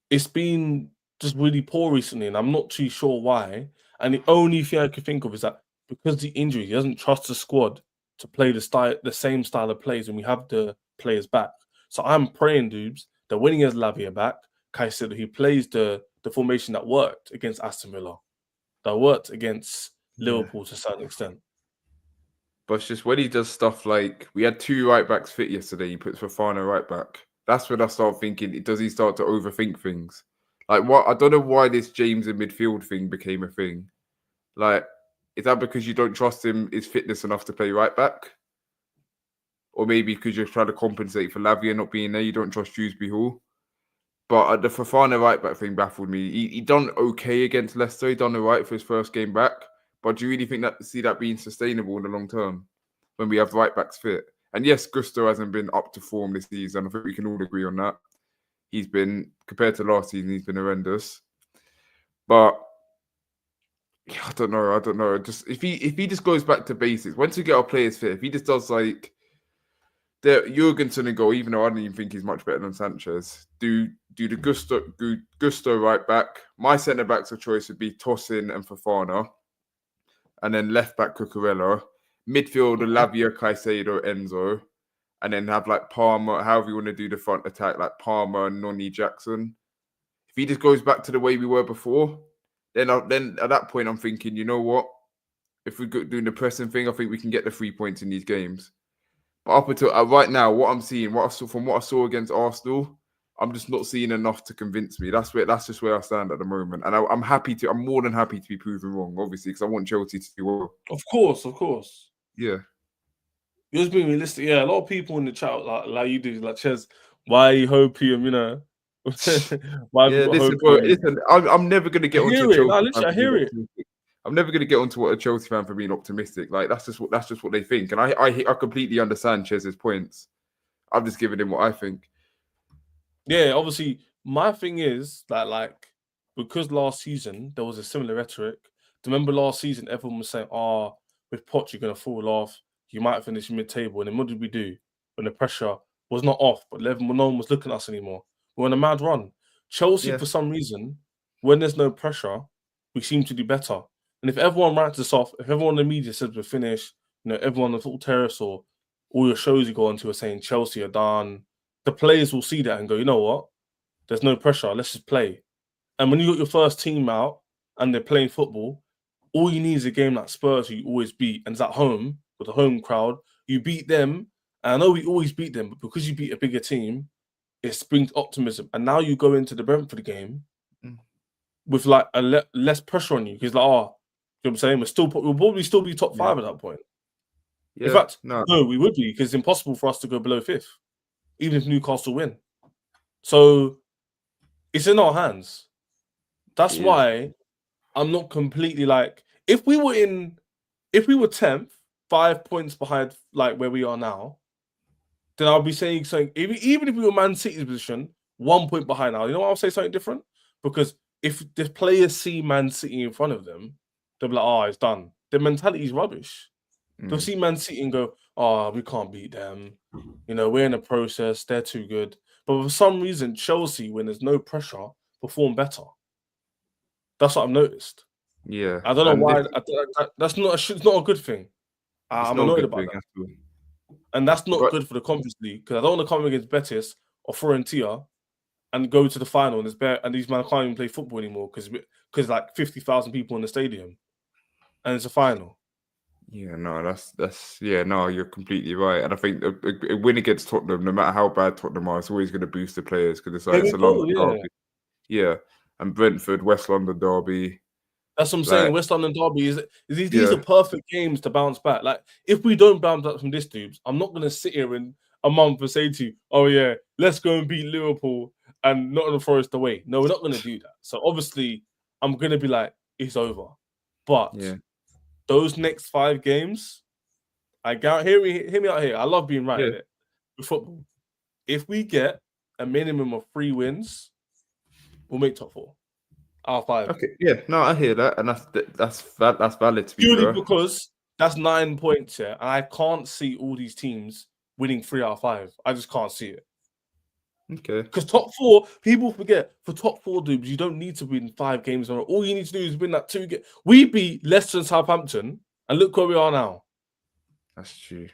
it's been just really poor recently, and I'm not too sure why. And the only thing I could think of is that because of the injury, he doesn't trust the squad to play the same style of plays, and we have the players back. So I'm praying, dudes, that when he has Lavia back, Caicedo, he plays the formation that worked against Aston Villa, that worked against Liverpool to a certain extent. But it's just when he does stuff like we had 2 right backs fit yesterday, he puts Fofana right back. That's when I start thinking, does he start to overthink things? Like what? I don't know why this James in midfield thing became a thing. Like, is that because you don't trust his fitness enough to play right back? Or maybe because you're trying to compensate for Lavia not being there, you don't trust Dewsbury Hall? But the Fofana right back thing baffled me. He done okay against Leicester. He done all right for his first game back. But do you really think see that being sustainable in the long term when we have right backs fit? And yes, Gusto hasn't been up to form this season. I think we can all agree on that. He's been, compared to last season, he's been horrendous. But I don't know. Just if he just goes back to basics, once we get our players fit, if he just does like Jurgensen and goal, even though I don't even think he's much better than Sanchez, do the Gusto right back. My centre backs of choice would be Tosin and Fofana, and then left back Cucurella, midfield Lavia, Caicedo, Enzo, and then have like Palmer, however you want to do the front attack, like Palmer, Noni, Jackson. If he just goes back to the way we were before, then at that point I'm thinking, you know what? If we're doing the pressing thing, I think we can get the 3 points in these games. But up until right now, what I'm seeing, from what I saw against Arsenal, I'm just not seeing enough to convince me. That's just where I stand at the moment, and I'm more than happy to be proven wrong, obviously, because I want Chelsea to do well. Of course. Yeah. You're just being realistic. Yeah, a lot of people in the chat like you do, like Ches, why Hopium, why have you got listen, Hopium? bro, I'm never gonna get onto I Chelsea. hear it. I'm never going to get onto what a Chelsea fan for being optimistic. Like that's just what they think, and I completely understand Chez's points. I'm just giving him what I think. Yeah, obviously, my thing is that like because last season there was a similar rhetoric. Remember last season, everyone was saying, "Oh, with Poch, you're gonna fall off. You might finish mid-table." And then what did we do when the pressure was not off, but no one was looking at us anymore? We're on a mad run. Chelsea, for some reason, when there's no pressure, we seem to do better. And if everyone writes us off, if everyone in the media says we're finished, everyone on the full terrace or all your shows you go onto are saying Chelsea are done, the players will see that and go, you know what? There's no pressure. Let's just play. And when you got your first team out and they're playing football, all you need is a game like Spurs, who you always beat, and it's at home with a home crowd. You beat them, and I know we always beat them, but because you beat a bigger team, it springs optimism. And now you go into the Brentford game with like less pressure on you because like, you know what I'm saying? We'll probably still be top 5 at that point. Yeah. In fact, no, we would be because it's impossible for us to go below 5th, even if Newcastle win. So it's in our hands. That's why I'm not completely like if we were 10th, 5 points behind like where we are now, then I'll be saying something. Even if we were Man City's position, 1 point behind now, you know what? I'll say something different because if the players see Man City in front of them, they'll be like, "Oh, it's done." Their mentality is rubbish. They'll see Man City and go, "Oh, we can't beat them. We're in a process. They're too good." But for some reason, Chelsea, when there's no pressure, perform better. That's what I've noticed. Yeah, I don't know why. That's it's not a good thing. I'm annoyed about that. And that's not good for the Conference League because I don't want to come against Betis or Fiorentina and go to the final and these men can't even play football anymore because like 50,000 people in the stadium and it's a final. Yeah, no, no, you're completely right. And I think a win against Tottenham, no matter how bad Tottenham are, it's always going to boost the players because it's a London derby. Yeah, and Brentford, West London derby. That's what I'm saying. West London derby these are perfect games to bounce back. Like if we don't bounce back from this, dudes, I'm not going to sit here in a month and say to you, "Oh yeah, let's go and beat Liverpool and Nottingham Forest away." No, we're not going to do that. So obviously, I'm going to be like, it's over. But those next 5 games, hear me out here. I love being right in it with football. If we get a minimum of 3 wins, we'll make top 4. Out of 5. Okay, yeah, no, I hear that, and that's valid to be purely fair. Because that's 9 points here, and I can't see all these teams winning 3 out of 5. I just can't see it. Okay. Because top 4, people forget for top 4 dudes, you don't need to win 5 games in a row. All you need to do is win that 2 games. We beat Leicester and Southampton, and look where we are now. That's true.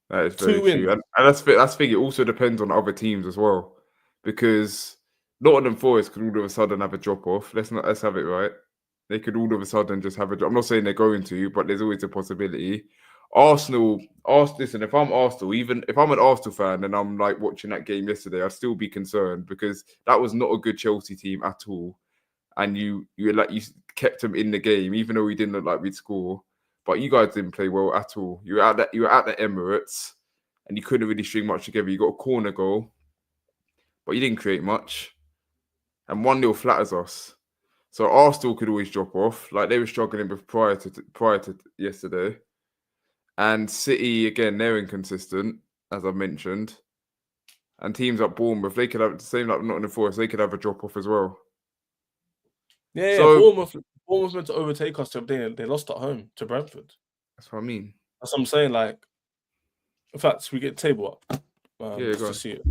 That is very true, and that's the thing. It also depends on other teams as well, because Nottingham Forest could all of a sudden have a drop off. Let's have it right. They could all of a sudden just have a drop. I'm not saying they're going to, but there's always a possibility. Listen, if I'm Arsenal, even if I'm an Arsenal fan and I'm like watching that game yesterday, I'd still be concerned because that was not a good Chelsea team at all. And you kept them in the game, even though we didn't look like we'd score. But you guys didn't play well at all. You were at the Emirates and you couldn't really string much together. You got a corner goal, but you didn't create much. And 1-0 flatters us. So Arsenal could always drop off. Like they were struggling prior to yesterday. And City, again, they're inconsistent, as I mentioned. And teams like Bournemouth, they could have the same like Nottingham Forest, they could have a drop off as well. Yeah, Bournemouth meant to overtake us today. They lost at home to Brentford. That's what I mean. That's what I'm saying. Like, in fact, we get the table up just to see it.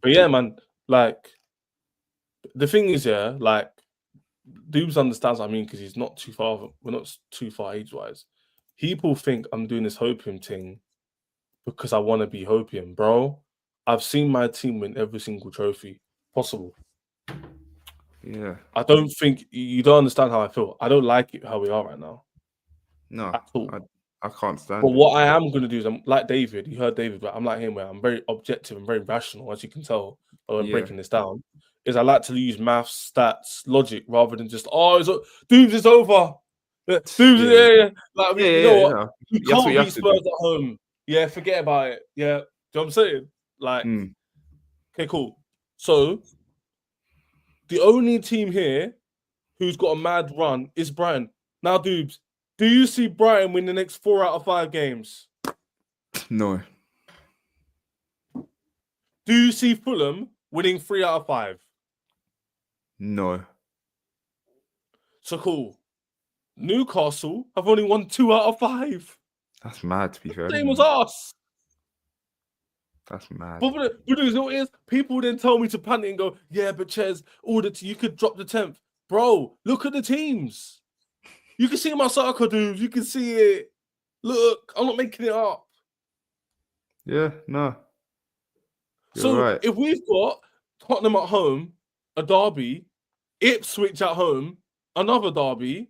But yeah, man, like the thing is, like Doobs understands what I mean because he's not too far. We're not too far age-wise. People think I'm doing this Hopium thing because I want to be Hopium, bro. I've seen my team win every single trophy possible. Yeah. I don't think you don't understand how I feel. I don't like it how we are right now. No, at all. I can't stand it. But what I am going to do is I'm like David. You heard David, but I'm like him where I'm very objective and very rational, as you can tell when I'm breaking this down. Is I like to use maths, stats, logic rather than just Doobs is over. Doobs, you know what? You can't beat Spurs at home. Yeah, forget about it. Yeah, do you know what I'm saying? Like, okay, cool. So the only team here who's got a mad run is Brighton. Now, Dubes, do you see Brighton win the next 4 out of 5 games? No. Do you see Fulham winning 3 out of 5? No. So cool. Newcastle have only won 2 out of 5. That's mad, to be fair. Same as us. That's mad. But you know what it is? People then tell me to panic and go, yeah, but Ches, you could drop the 10th. Bro, look at the teams. You can see my soccer dudes. You can see it. Look, I'm not making it up. Yeah, no. So right. if we've got Tottenham at home, a derby, Ipswich at home, another derby,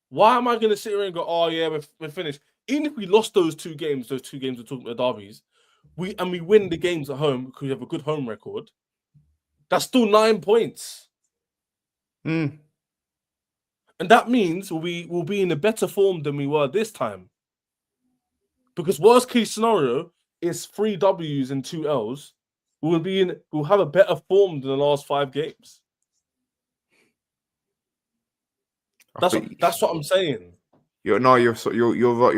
why am I going to sit here and go, oh yeah, we're finished? Even if we lost those two games we're talking about derbies, we win the games at home because we have a good home record, that's still 9 points. Mm. And that means we'll be in a better form than we were this time. Because worst case scenario is 3 W's and 2 L's. We'll have a better form than the last 5 games. That's what I'm saying. You're right. You're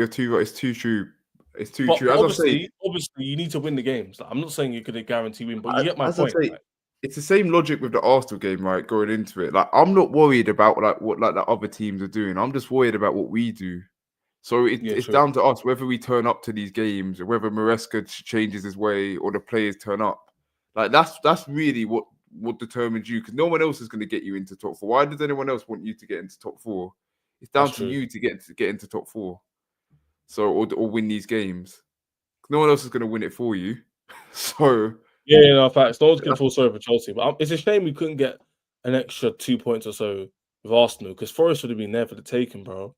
too right. It's too true. It's too true. As obviously, you need to win the games. Like, I'm not saying you're going to guarantee win, but you get my point. It's the same logic with the Arsenal game, right? Going into it, like I'm not worried about what the other teams are doing. I'm just worried about what we do. So it's down to us whether we turn up to these games, or whether Maresca changes his way, or the players turn up. Like that's really what determines you, because no one else is going to get you into top 4. Why does anyone else want you to get into top 4? It's down to you to get into top 4. So or win these games. No one else is going to win it for you. So. Yeah, no, facts. No one's going to feel sorry for Chelsea. But it's a shame we couldn't get an extra 2 points or so with Arsenal, because Forest would have been there for the taking, bro.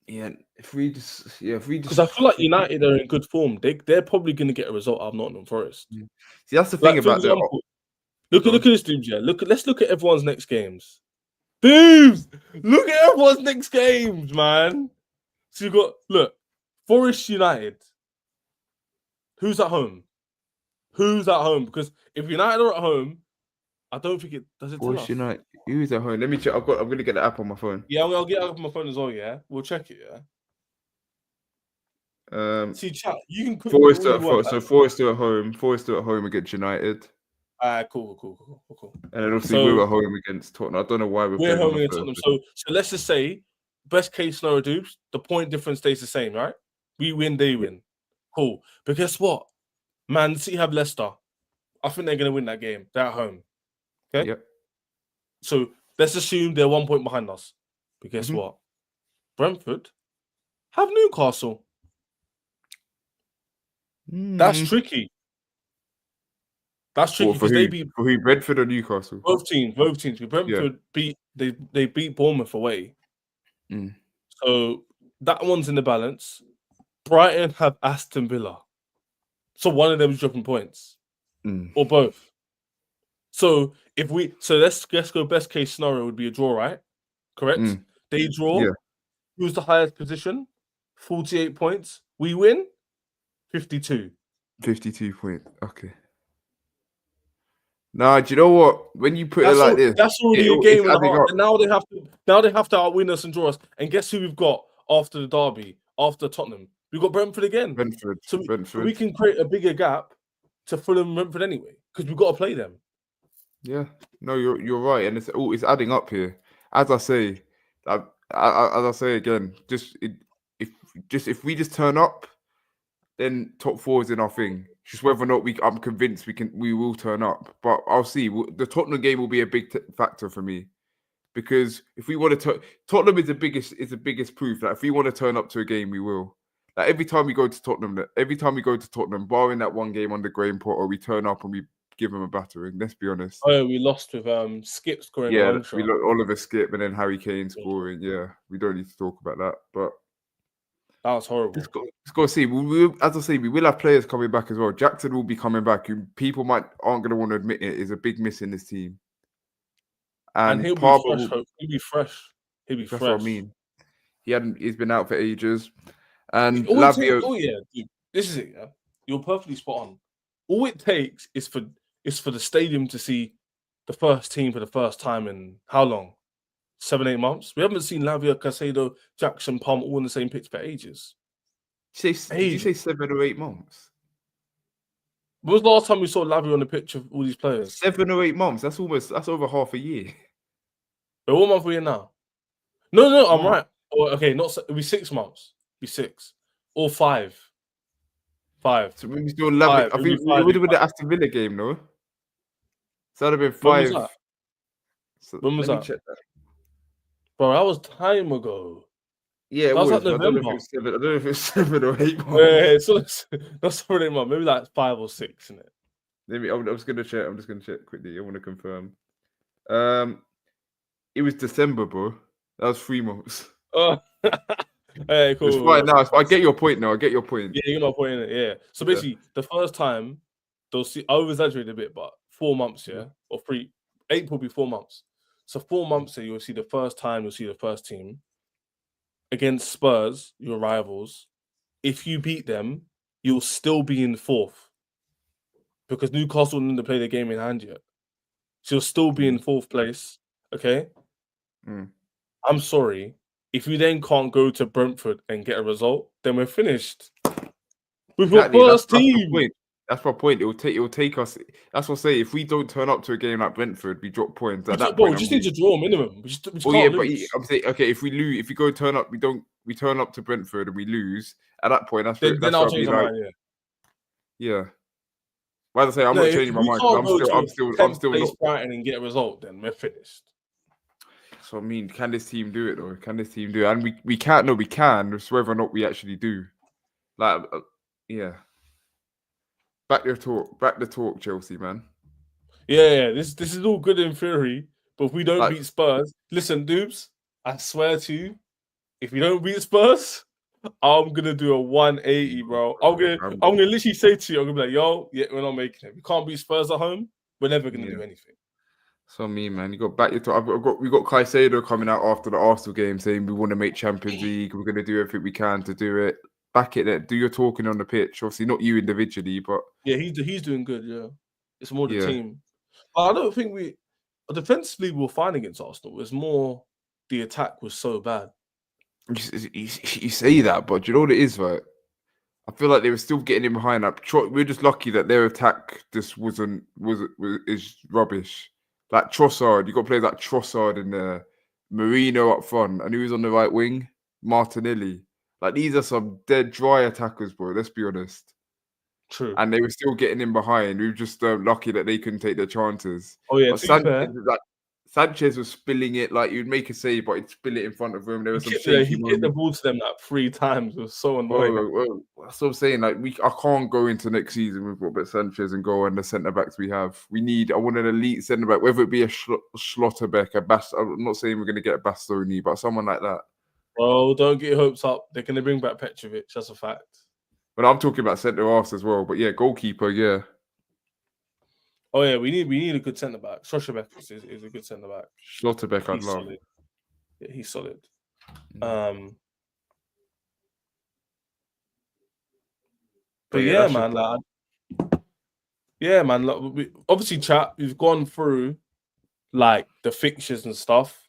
Yeah, if we just because I feel like United are in good form. They're probably going to get a result out of Nottingham Forest. Yeah. See, that's the thing about example, look at this, dude. Yeah, let's look at everyone's next games. Dudes, look at everyone's next games, man. So you got Forest United. Who's at home? Because if United are at home, I don't think it does it. Forest United. Who's at home? Let me check. I'm going to get the app on my phone. Yeah, I'll get it up on my phone as well. Yeah, we'll check it. Yeah. See, chat. You can put Forest at home. So Forest are at home. Forest are at home against United. Cool. And then obviously we're at home against Tottenham. I don't know why we're home against Tottenham. So let's just say, best case scenario, dudes, the point difference stays the same, right? We win, they win. Cool. But guess what? Man City have Leicester. I think they're going to win that game. They're at home. Okay? Yep. So let's assume they're 1 point behind us. But guess what? Brentford have Newcastle. That's tricky. Because they beat Brentford or Newcastle. Both teams. Brentford beat Bournemouth away. So that one's in the balance. Brighton have Aston Villa. So one of them is dropping points. Or both. So let's go best case scenario would be a draw, right? Correct? They draw. Yeah. Who's the highest position? 48 points. We win 52. 52 points. Okay. Nah, do you know what? When you put it like this, that's already a game and a half. And now they have to outwin us and draw us. And guess who we've got after the derby, after Tottenham? We've got Brentford again. So we can create a bigger gap to Fulham and Brentford anyway, because we've got to play them. Yeah, no, you're right, and it's adding up here. As I say, again, if we just turn up, then top 4 is in our thing. Just whether or not I'm convinced we will turn up, but I'll see. The Tottenham game will be a big factor for me, because if we want to, Tottenham is the biggest proof that if we want to turn up to a game, we will. Like every time we go to Tottenham, barring that one game under Graham Potter, we turn up and we give them a battering. Let's be honest. Oh, we lost with Skip scoring. Yeah, we lost Oliver Skip and then Harry Kane scoring. Yeah, we don't need to talk about that, but that was horrible. It's got to see. As I say, we will have players coming back as well. Jackson will be coming back, who people aren't going to want to admit it is a big miss in this team. And he'll be fresh. That's what I mean. He's been out for ages. And Lavia. Dude, this is it. Yeah? You're perfectly spot on. All it takes is for the stadium to see the first team for the first time in how long? 7-8 months. We haven't seen Lavia, Casado, Jackson, Palm all on the same pitch for ages. Did you say 7 or 8 months? When was the last time we saw Lavia on the pitch of all these players? 7 or 8 months. That's over half a year. But what month are we in now? No, I'm March. right. Or, okay, it'll be 6 months. It'll be 6 or 5. 5. So we still love it. I think we would have been the Aston Villa game, no? So that'd have been 5. When was that? So when was let that? me check that. Bro, that was time ago. Yeah, it was like I don't know November. if it was 7 or 8 months. Yeah, so that's 7 months. Maybe like 5 or 6, isn't it? I'm just gonna check. I'm just gonna check quickly. I want to confirm. It was December, bro. That was 3 months. Oh, hey, cool. It's fine now. I get your point now. I get your point. Yeah, you get my point in it. Yeah. So basically, the first time they'll see. I over exaggerated a bit, but 4 months, yeah, or 3. April will be 4 months. So 4 months, you'll see the first time. You'll see the first team against Spurs, your rivals. If you beat them, you'll still be in 4th because Newcastle didn't play the game in hand yet. So you'll still be in 4th place. Okay. I'm sorry. If you then can't go to Brentford and get a result, then we're finished. With your first team. That's my point. It will take us. That's what I say. If we don't turn up to a game like Brentford, we drop points. At that point, we just need to draw minimum. We just can't lose. But I'm saying, okay, if we lose, if we go turn up, we turn up to Brentford and we lose. At that point, then I'll change my mind. Yeah. Well, as I say, I'm not changing my mind. I'm still not. Brighton and get a result. Then we're finished. So I mean, can this team do it though? Can this team do it? And we can't. No, we can. It's whether or not we actually do. Like, yeah. Back the talk, Chelsea, man. Yeah. This is all good in theory, but if we don't beat Spurs, listen, Doobs, I swear to you, if we don't beat Spurs, I'm gonna do a 180, bro. I'm gonna literally say to you, I'm gonna be like, yo, yeah, we're not making it. We can't beat Spurs at home. We're never gonna do anything. So me, man, you got back your talk. We got Caicedo coming out after the Arsenal game saying we want to make Champions League. We're gonna do everything we can to do it. Back it there. Do your talking on the pitch. Obviously, not you individually, but yeah, he's doing good. Yeah, it's more the team. I don't think defensively we were fine against Arsenal. It was more the attack was so bad. You say that, but do you know what it is, right? I feel like they were still getting in behind. Like, we're just lucky that their attack just is rubbish. Like Trossard, you got players like Trossard and Marino up front, and who's on the right wing? Martinelli. Like, these are some dead dry attackers, bro. Let's be honest. True. And they were still getting in behind. We were just lucky that they couldn't take their chances. Oh yeah, Sanchez was spilling it. Like, you'd make a save, but he'd spill it in front of him. There was some shaky moments. Hit the ball to them like 3 times. It was so annoying. Well, that's what I'm saying. Like, I can't go into next season with Robert Sanchez and go and the centre backs we have. I want an elite centre back, whether it be a Schlotterbeck, I'm not saying we're going to get a Bastoni, but someone like that. Well, don't get your hopes up. They're going to bring back Petrovic. That's a fact. But I'm talking about centre halves as well. But yeah, goalkeeper, yeah. Oh yeah, we need a good centre back. Schlotterbeck is a good centre back. Schlotterbeck, I'd love. Solid. Yeah, he's solid. But yeah, man. Like, obviously, chat. We've gone through like the fixtures and stuff.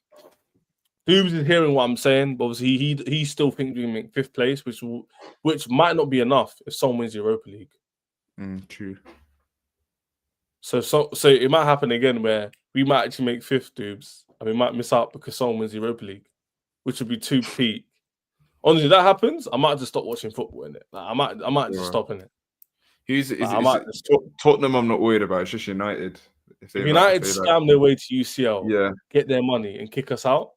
Doobs is hearing what I'm saying, but obviously he still thinks we can make 5th place, which might not be enough if someone wins Europa League. True. So it might happen again where we might actually make 5th, Doobs, and we might miss out because someone wins Europa League, which would be too peak. Honestly, if that happens, I might just stop watching football in it. Like, I might just stop in it. Tottenham, I'm not worried about. It's just United. If United scam their way to UCL, get their money and kick us out.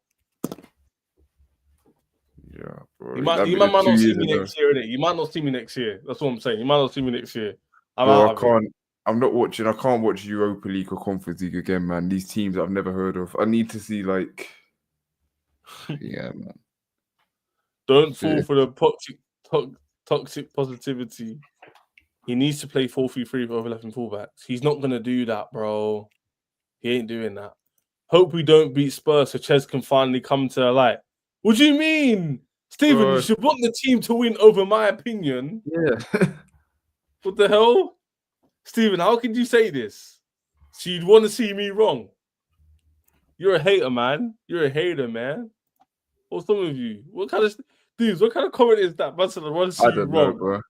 Yeah, bro. You might not see me next year, innit? You might not see me next year. That's what I'm saying. You might not see me next year. I'm not watching. I can't watch Europa League or Conference League again, man. These teams I've never heard of. I need to see yeah, man. Don't fall for the toxic positivity. He needs to play 4-3-3 for overlapping fullbacks. He's not gonna do that, bro. He ain't doing that. Hope we don't beat Spurs so Ches can finally come to light. What do you mean? Stephen, you should want the team to win over my opinion. Yeah. What the hell? Stephen, how can you say this? So you'd want to see me wrong? You're a hater, man. You're a hater, man. What's wrong with you? What kind of dudes? What kind of comment is that? Man said I want to see I you don't know, wrong. bro.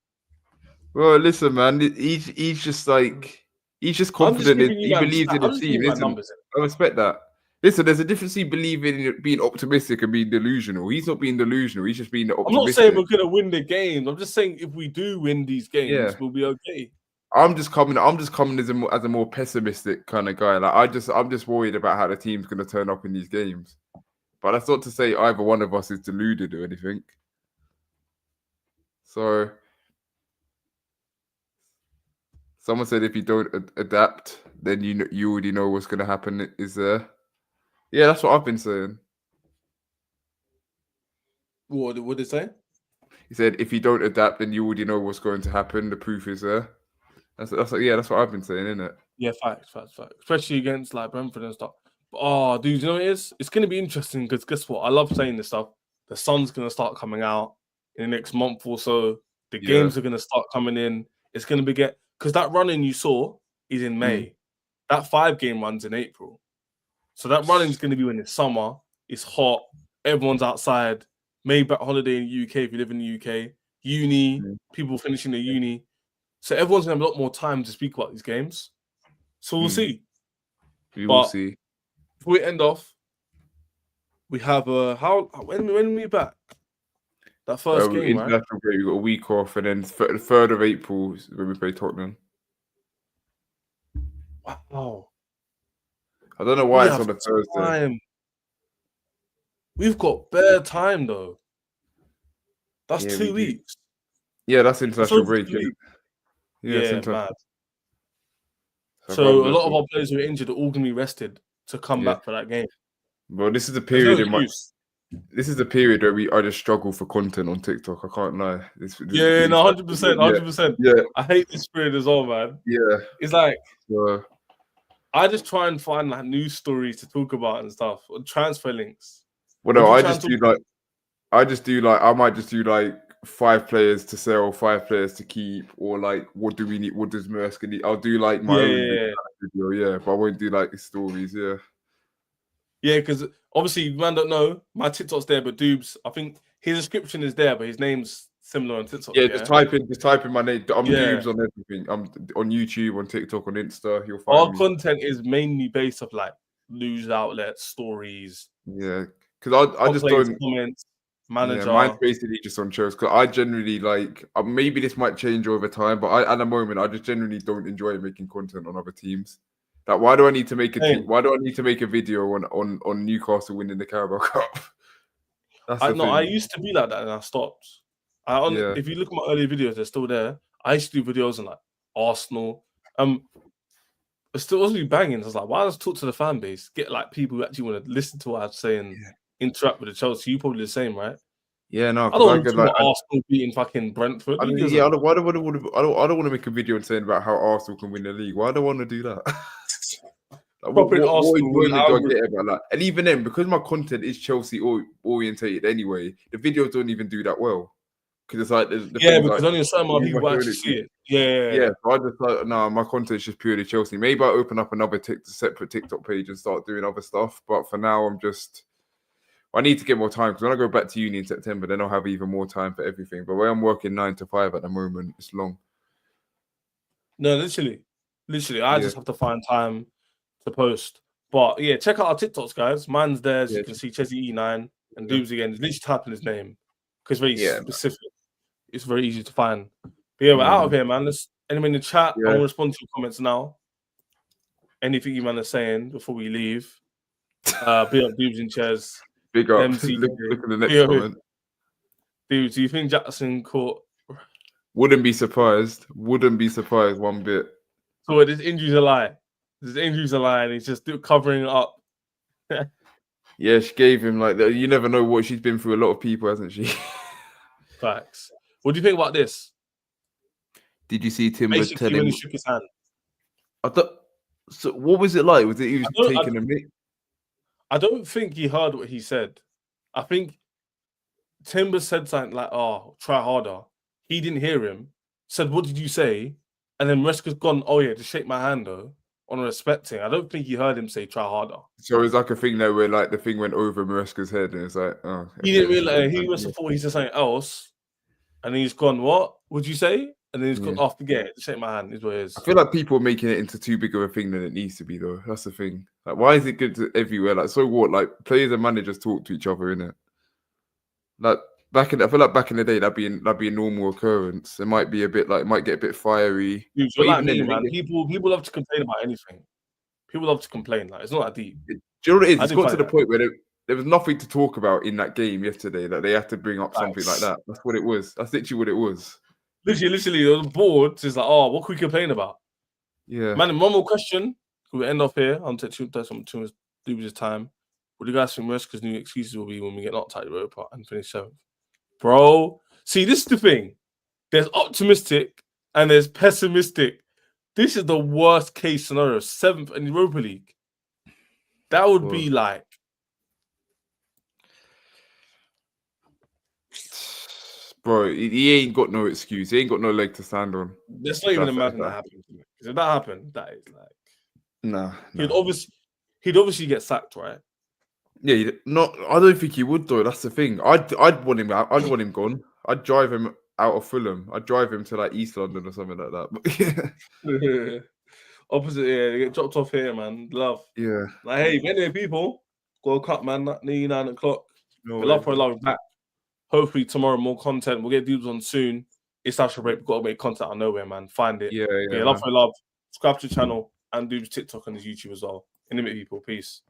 Well, listen, man. He's just like he's just I'm just confident. giving you He man. believes in I'm the just giving team. you my Listen, numbers. I respect that. Listen, there's a difference in believing in being optimistic and being delusional. He's not being delusional. He's just being I'm not saying optimistic. we're gonna win the games. I'm just saying if we do win these games, Yeah. we'll be okay. I'm just coming as a more pessimistic kind of guy. Like I'm just worried about how the team's gonna turn up in these games. But that's not to say either one of us is deluded or anything. So someone said if you don't adapt, then you already know what's gonna happen. Is there? Yeah, that's what I've been saying. What did it say? He said if you don't adapt, then you already know what's going to happen. The proof is there. That's what I've been saying, isn't it? Yeah, facts. Especially against like Brentford and stuff. But, oh, dude, you know what it is? It's gonna be interesting because guess what? I love saying this stuff. The sun's gonna start coming out in the next month or so. The games are gonna start coming in. It's gonna be because that running you saw is in May. That 5-game runs in April. So that running is gonna be when it's summer. It's hot. Everyone's outside. Maybe back holiday in the UK if you live in the UK. Uni, people finishing the uni. So everyone's gonna have a lot more time to speak about these games. So we'll see. We will see. Before we end off, we have when we back? That first game, right? International break, we got a week off, and then the 3rd of April is when we play Tottenham. Wow. I don't know why it's on a Thursday. We've got bare time though. That's 2 weeks. Yeah, that's international break. Yeah, mad. So a lot of our players who are injured are all going to be rested to come back for that game. Well, this is the period this is the period where I just struggle for content on TikTok. I can't lie. 100%, 100%. Yeah, I hate this period as well, man. Yeah, it's like I just try and find like news stories to talk about and stuff, or transfer links. Well, no, I might just do like 5 players to sell, 5 players to keep, or like what do we need? What does Maersk need? I'll do like my own video, but I won't do like stories. Yeah, because obviously, man, don't know my TikTok's there, but Doobs, I think his description is there, but his name's similar on TikTok. Yeah, just type in my name. I'm Doobs on everything. I'm on YouTube, on TikTok, on Insta. You'll find our content is mainly based off like news outlets, stories. Yeah, because I just don't comments. Manager. Yeah, mine's basically just on shows because I generally like. Maybe this might change over time, but at the moment, I just generally don't enjoy making content on other teams. Like, why do I need to make Why do I need to make a video on Newcastle winning the Carabao Cup? I used to be like that, and I stopped. If you look at my early videos, they're still there. I used to do videos on like Arsenal. It still wasn't banging. I was like, why don't I talk to the fan base? Get like people who actually want to listen to what I say and interact with the Chelsea. You probably the same, right? Yeah, no. I don't want to talk about Arsenal beating fucking Brentford. I don't want to make a video and saying about how Arsenal can win the league. Why do I want to do that? What enjoyment do I get about that? And even then, because my content is Chelsea orientated anyway, the videos don't even do that well. Because it's like because only a certain amount of people actually see it. Yeah. So I just like my content is just purely Chelsea. Maybe I open up another separate TikTok page and start doing other stuff. But for now, I need to get more time because when I go back to uni in September, then I'll have even more time for everything. But where I'm working 9 to 5 at the moment, it's long. No, literally, I just have to find time to post. But yeah, check out our TikToks, guys. Mine's there, as you can see, Chesney E9 and Doobs again. Literally type in his name because very specific. It's very easy to find. But yeah, we're out of here, man. Anyone in the chat, I will respond to your comments now. Anything you man are saying before we leave. Big up Doobs in chairs. Big up. Look at the next comment. Dude, do you think Jackson caught? Wouldn't be surprised. One bit. So this injury's a lie. And he's just covering it up. Yeah, she gave him like that. You never know what she's been through. A lot of people, hasn't she? Facts. What do you think about this? Did you see Timber telling when he shook his hand? So what was it like? Was it he was taking a mic? I don't think he heard what he said. I think Timber said something like, "Oh, try harder." He didn't hear him. Said, "What did you say?" And then Reska's gone, "Oh yeah, just shake my hand though." on a respecting. I don't think he heard him say try harder. So it's like a thing there where like the thing went over Maresca's head, and it's like, oh, He didn't realize he was thought he said something else, and he's gone. What would you say? And then he's gone off. Forget it. Shake my hand. Is what it is. I feel like people are making it into too big of a thing than it needs to be, though. That's the thing. Like, why is it good to everywhere? Like, so what? Like, players and managers talk to each other, innit? Like I feel like back in the day, that'd be a normal occurrence. It might be a bit like, it might get a bit fiery. Dude, you're like me, man. People love to complain about anything. People love to complain. Like, it's not that deep. Do you know what it is? It's got to the point where there was nothing to talk about in that game yesterday. That they had to bring up something like that. That's what it was. That's literally what it was. Literally, on the board, it's like, oh, what can we complain about? Yeah. Man, one more question. We'll end off here. I'll take too much time. What do you guys think Maresca's new excuses will be when we get knocked out of Europa and finish 7th? Bro, see, this is the thing. There's optimistic and there's pessimistic. This is the worst case scenario, 7th in Europa League. That would be like... Bro, he ain't got no excuse. He ain't got no leg to stand on. Let's not even imagine that happening. Because if that happened, that is like... Nah. He'd obviously get sacked, right? Yeah, I don't think he would though. That's the thing. I'd want him out. I'd want him gone. I'd drive him out of Fulham. I'd drive him to like East London or something like that. But yeah. Opposite, yeah, they get dropped off here, man. Love. Yeah. Like, hey, anyway, people, go cut, man. Nearly 9 o'clock. Love for love back. Hopefully tomorrow more content. We'll get dudes on soon. It's after break. We've got to make content out of nowhere, man. Find it. Yeah. Love for love. Subscribe to the channel and do TikTok and his YouTube as well. In a minute, people. Peace.